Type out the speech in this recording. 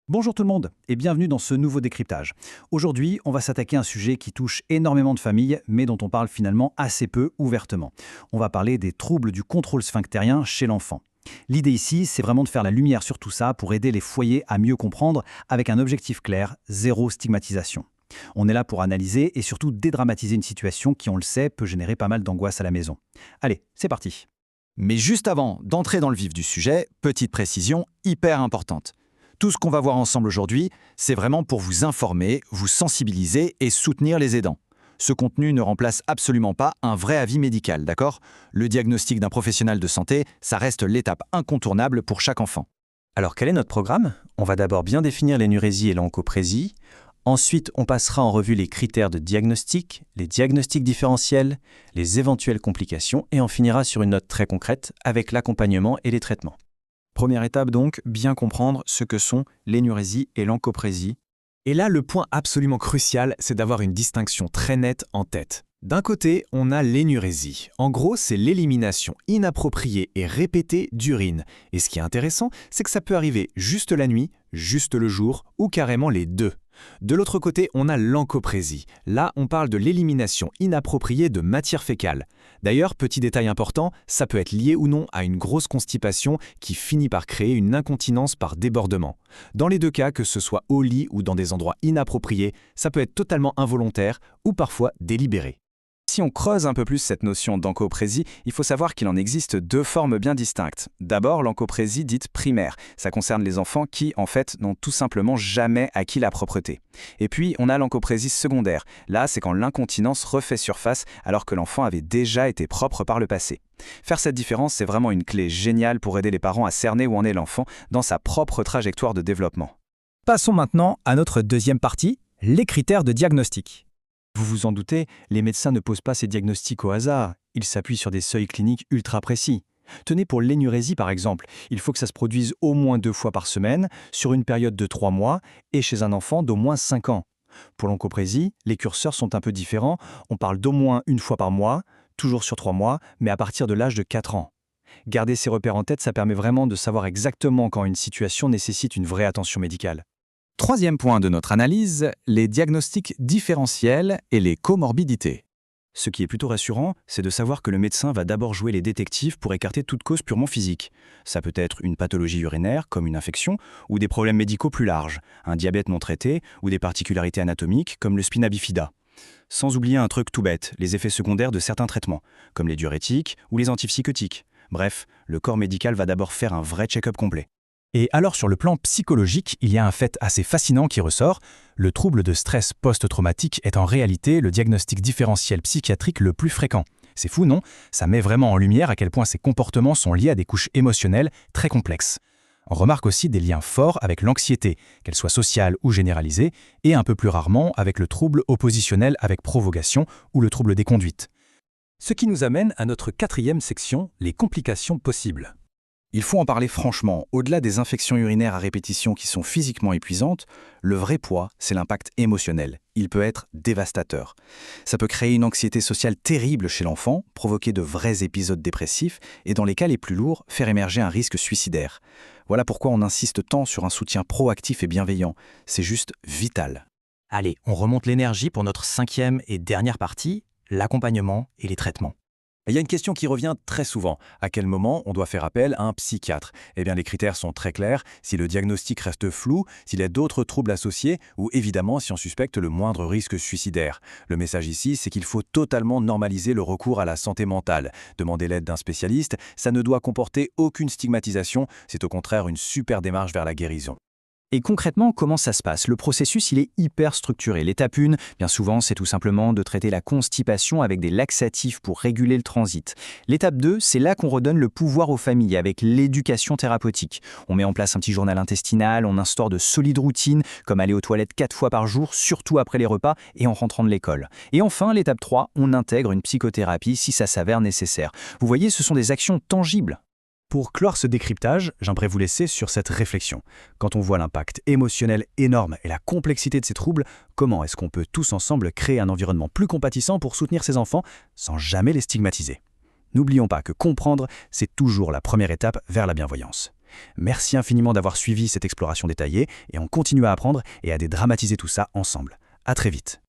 Bonjour tout le monde et bienvenue dans ce nouveau décryptage. Aujourd'hui, on va s'attaquer à un sujet qui touche énormément de familles, mais dont on parle finalement assez peu ouvertement. On va parler des troubles du contrôle sphinctérien chez l'enfant. L'idée ici, c'est vraiment de faire la lumière sur tout ça pour aider les foyers à mieux comprendre avec un objectif clair, zéro stigmatisation. On est là pour analyser et surtout dédramatiser une situation qui, on le sait, peut générer pas mal d'angoisse à la maison. Allez, c'est parti. Mais juste avant d'entrer dans le vif du sujet, petite précision hyper importante. Tout ce qu'on va voir ensemble aujourd'hui, c'est vraiment pour vous informer, vous sensibiliser et soutenir les aidants. Ce contenu ne remplace absolument pas un vrai avis médical, d'accord? Le diagnostic d'un professionnel de santé, ça reste l'étape incontournable pour chaque enfant. Alors quel est notre programme? On va d'abord bien définir l'énurésie et l'encoprésie. Ensuite, on passera en revue les critères de diagnostic, les diagnostics différentiels, les éventuelles complications et on finira sur une note très concrète avec l'accompagnement et les traitements. Première étape donc, bien comprendre ce que sont l'énurésie et l'encoprésie. Et là, le point absolument crucial, c'est d'avoir une distinction très nette en tête. D'un côté, on a l'énurésie. En gros, c'est l'élimination inappropriée et répétée d'urine. Et ce qui est intéressant, c'est que ça peut arriver juste la nuit, juste le jour ou carrément les deux. De l'autre côté, on a l'encoprésie. Là, on parle de l'élimination inappropriée de matière fécale. D'ailleurs, petit détail important, ça peut être lié ou non à une grosse constipation qui finit par créer une incontinence par débordement. Dans les deux cas, que ce soit au lit ou dans des endroits inappropriés, ça peut être totalement involontaire ou parfois délibéré. Si on creuse un peu plus cette notion d'encoprésie, il faut savoir qu'il en existe deux formes bien distinctes. D'abord, l'encoprésie dite primaire. Ça concerne les enfants qui, en fait, n'ont tout simplement jamais acquis la propreté. Et puis, on a l'encoprésie secondaire. Là, c'est quand l'incontinence refait surface alors que l'enfant avait déjà été propre par le passé. Faire cette différence, c'est vraiment une clé géniale pour aider les parents à cerner où en est l'enfant dans sa propre trajectoire de développement. Passons maintenant à notre deuxième partie, les critères de diagnostic. Vous vous en doutez, les médecins ne posent pas ces diagnostics au hasard. Ils s'appuient sur des seuils cliniques ultra précis. Tenez pour l'énurésie par exemple, il faut que ça se produise au moins 2 fois par semaine, sur une période de 3 mois, et chez un enfant d'au moins 5 ans. Pour l'encoprésie, les curseurs sont un peu différents, on parle d'au moins 1 fois par mois, toujours sur 3 mois, mais à partir de l'âge de 4 ans. Garder ces repères en tête, ça permet vraiment de savoir exactement quand une situation nécessite une vraie attention médicale. Troisième point de notre analyse, les diagnostics différentiels et les comorbidités. Ce qui est plutôt rassurant, c'est de savoir que le médecin va d'abord jouer les détectives pour écarter toute cause purement physique. Ça peut être une pathologie urinaire, comme une infection, ou des problèmes médicaux plus larges, un diabète non traité, ou des particularités anatomiques, comme le spina bifida. Sans oublier un truc tout bête, les effets secondaires de certains traitements, comme les diurétiques ou les antipsychotiques. Bref, le corps médical va d'abord faire un vrai check-up complet. Et alors sur le plan psychologique, il y a un fait assez fascinant qui ressort. Le trouble de stress post-traumatique est en réalité le diagnostic différentiel psychiatrique le plus fréquent. C'est fou, non? Ça met vraiment en lumière à quel point ces comportements sont liés à des couches émotionnelles très complexes. On remarque aussi des liens forts avec l'anxiété, qu'elle soit sociale ou généralisée, et un peu plus rarement avec le trouble oppositionnel avec provocation ou le trouble des conduites. Ce qui nous amène à notre quatrième section, les complications possibles. Il faut en parler franchement, au-delà des infections urinaires à répétition qui sont physiquement épuisantes, le vrai poids, c'est l'impact émotionnel. Il peut être dévastateur. Ça peut créer une anxiété sociale terrible chez l'enfant, provoquer de vrais épisodes dépressifs et dans les cas les plus lourds, faire émerger un risque suicidaire. Voilà pourquoi on insiste tant sur un soutien proactif et bienveillant. C'est juste vital. Allez, on remonte l'énergie pour notre cinquième et dernière partie, l'accompagnement et les traitements. Il y a une question qui revient très souvent. À quel moment on doit faire appel à un psychiatre? Eh bien, les critères sont très clairs. Si le diagnostic reste flou, s'il y a d'autres troubles associés, ou évidemment si on suspecte le moindre risque suicidaire. Le message ici, c'est qu'il faut totalement normaliser le recours à la santé mentale. Demander l'aide d'un spécialiste, ça ne doit comporter aucune stigmatisation. C'est au contraire une super démarche vers la guérison. Et concrètement, comment ça se passe? Le processus, il est hyper structuré. L'étape 1, bien souvent, c'est tout simplement de traiter la constipation avec des laxatifs pour réguler le transit. L'étape 2, c'est là qu'on redonne le pouvoir aux familles avec l'éducation thérapeutique. On met en place un petit journal intestinal, on instaure de solides routines, comme aller aux toilettes 4 fois par jour, surtout après les repas et en rentrant de l'école. Et enfin, l'étape 3, on intègre une psychothérapie si ça s'avère nécessaire. Vous voyez, ce sont des actions tangibles. Pour clore ce décryptage, j'aimerais vous laisser sur cette réflexion. Quand on voit l'impact émotionnel énorme et la complexité de ces troubles, comment est-ce qu'on peut tous ensemble créer un environnement plus compatissant pour soutenir ces enfants sans jamais les stigmatiser? N'oublions pas que comprendre, c'est toujours la première étape vers la bienvoyance. Merci infiniment d'avoir suivi cette exploration détaillée et on continue à apprendre et à dédramatiser tout ça ensemble. À très vite.